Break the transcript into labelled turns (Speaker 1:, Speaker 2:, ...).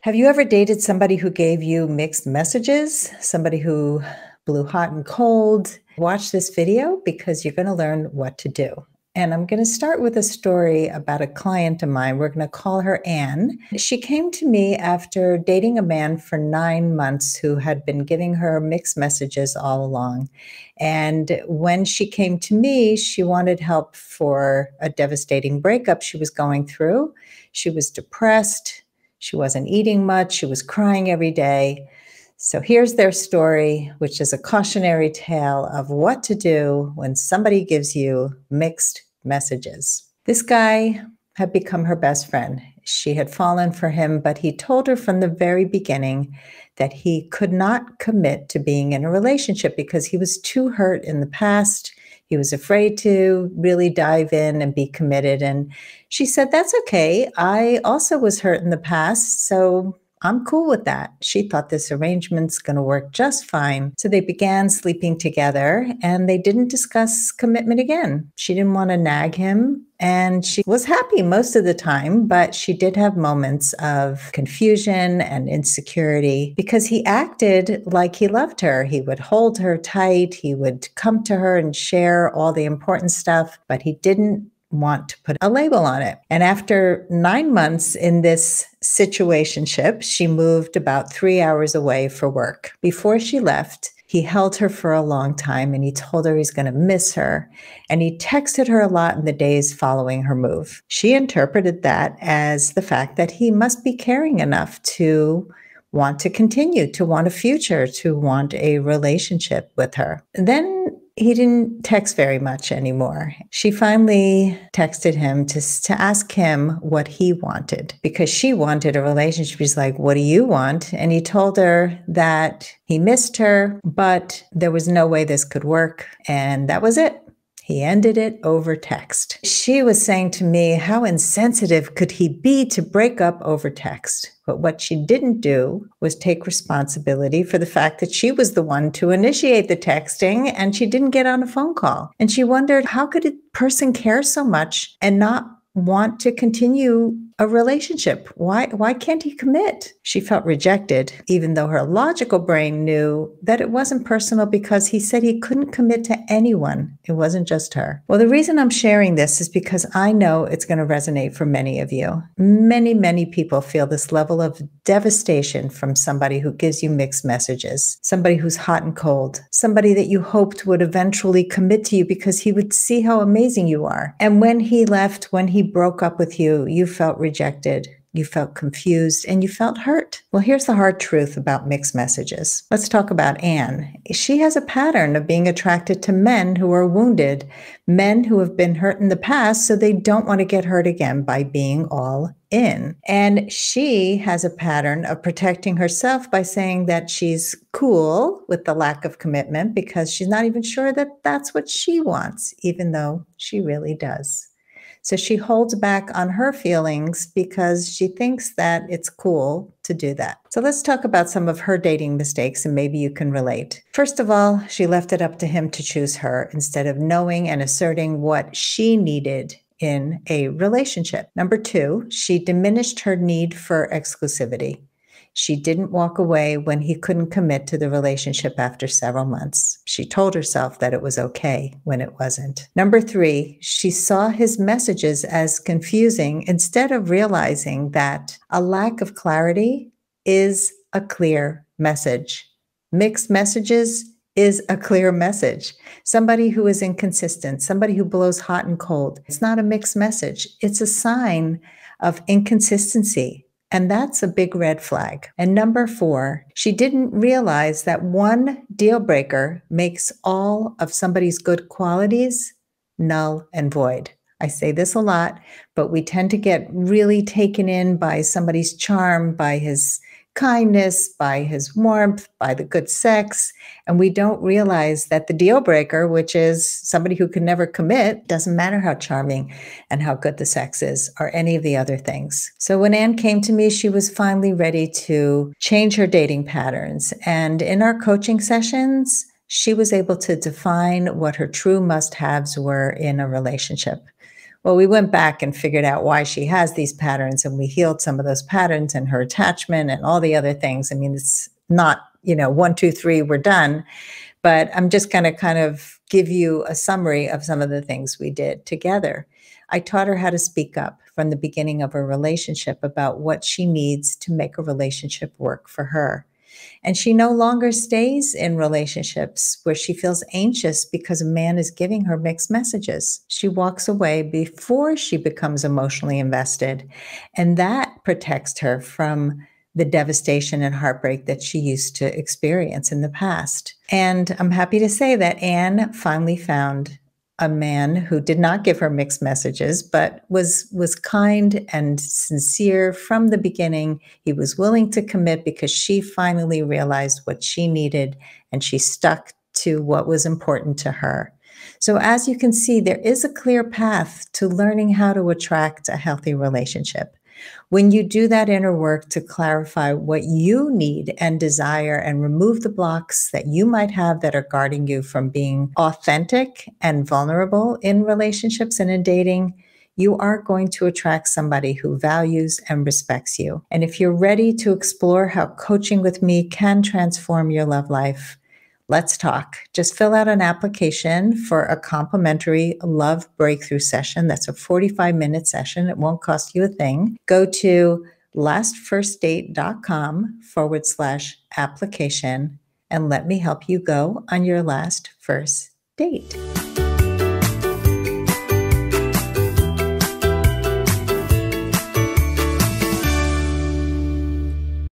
Speaker 1: Have you ever dated somebody who gave you mixed messages? Somebody who blew hot and cold? Watch this video because you're going to learn what to do. And I'm going to start with a story about a client of mine. We're going to call her Anne. She came to me after dating a man for 9 months who had been giving her mixed messages all along. And when she came to me, she wanted help for a devastating breakup she was going through. She was depressed. She wasn't eating much. She was crying every day. So here's their story, which is a cautionary tale of what to do when somebody gives you mixed messages. This guy had become her best friend. She had fallen for him, but he told her from the very beginning that he could not commit to being in a relationship because he was too hurt in the past. He was afraid to really dive in and be committed. And she said, that's okay. I also was hurt in the past, so I'm cool with that. She thought this arrangement's going to work just fine. So they began sleeping together and they didn't discuss commitment again. She didn't want to nag him. And she was happy most of the time, but she did have moments of confusion and insecurity because he acted like he loved her. He would hold her tight. He would come to her and share all the important stuff, but he didn't want to put a label on it. And after 9 months in this situationship, she moved about 3 hours away for work. Before she left, he held her for a long time and he told her he's going to miss her. And he texted her a lot in the days following her move. She interpreted that as the fact that he must be caring enough to want to continue, to want a future, to want a relationship with her. Then he didn't text very much anymore. She finally texted him to ask him what he wanted because she wanted a relationship. She's like, what do you want? And he told her that he missed her, but there was no way this could work. And that was it. He ended it over text. She was saying to me, how insensitive could he be to break up over text? But what she didn't do was take responsibility for the fact that she was the one to initiate the texting and she didn't get on a phone call. And she wondered, how could a person care so much and not want to continue a relationship? Why can't he commit? She felt rejected, even though her logical brain knew that it wasn't personal because he said he couldn't commit to anyone. It wasn't just her. Well, the reason I'm sharing this is because I know it's going to resonate for many of you. Many, many people feel this level of devastation from somebody who gives you mixed messages, somebody who's hot and cold, somebody that you hoped would eventually commit to you because he would see how amazing you are. And when he left, when he broke up with you, you felt rejected, you felt confused, and you felt hurt. Well, here's the hard truth about mixed messages. Let's talk about Anne. She has a pattern of being attracted to men who are wounded, men who have been hurt in the past, so they don't want to get hurt again by being all in. And she has a pattern of protecting herself by saying that she's cool with the lack of commitment because she's not even sure that that's what she wants, even though she really does. So she holds back on her feelings because she thinks that it's cool to do that. So let's talk about some of her dating mistakes and maybe you can relate. First of all, she left it up to him to choose her instead of knowing and asserting what she needed in a relationship. Number 2, she diminished her need for exclusivity. She didn't walk away when he couldn't commit to the relationship after several months. She told herself that it was okay when it wasn't. Number 3, she saw his messages as confusing instead of realizing that a lack of clarity is a clear message. Mixed messages is a clear message. Somebody who is inconsistent, somebody who blows hot and cold, it's not a mixed message. It's a sign of inconsistency. And that's a big red flag. And number 4, she didn't realize that one deal breaker makes all of somebody's good qualities null and void. I say this a lot, but we tend to get really taken in by somebody's charm, by his kindness, by his warmth, by the good sex. And we don't realize that the deal breaker, which is somebody who can never commit, doesn't matter how charming and how good the sex is or any of the other things. So when Anne came to me, she was finally ready to change her dating patterns. And in our coaching sessions, she was able to define what her true must-haves were in a relationship. Well, we went back and figured out why she has these patterns, and we healed some of those patterns and her attachment and all the other things. I mean, it's not, one, two, three, we're done. But I'm just going to kind of give you a summary of some of the things we did together. I taught her how to speak up from the beginning of a relationship about what she needs to make a relationship work for her. And she no longer stays in relationships where she feels anxious because a man is giving her mixed messages. She walks away before she becomes emotionally invested. And that protects her from the devastation and heartbreak that she used to experience in the past. And I'm happy to say that Anne finally found a man who did not give her mixed messages, but was kind and sincere from the beginning. He was willing to commit because she finally realized what she needed, and she stuck to what was important to her. So as you can see, there is a clear path to learning how to attract a healthy relationship. When you do that inner work to clarify what you need and desire and remove the blocks that you might have that are guarding you from being authentic and vulnerable in relationships and in dating, you are going to attract somebody who values and respects you. And if you're ready to explore how coaching with me can transform your love life, let's talk. Just fill out an application for a complimentary love breakthrough session. That's a 45-minute session. It won't cost you a thing. Go to lastfirstdate.com/application and let me help you go on your last first date.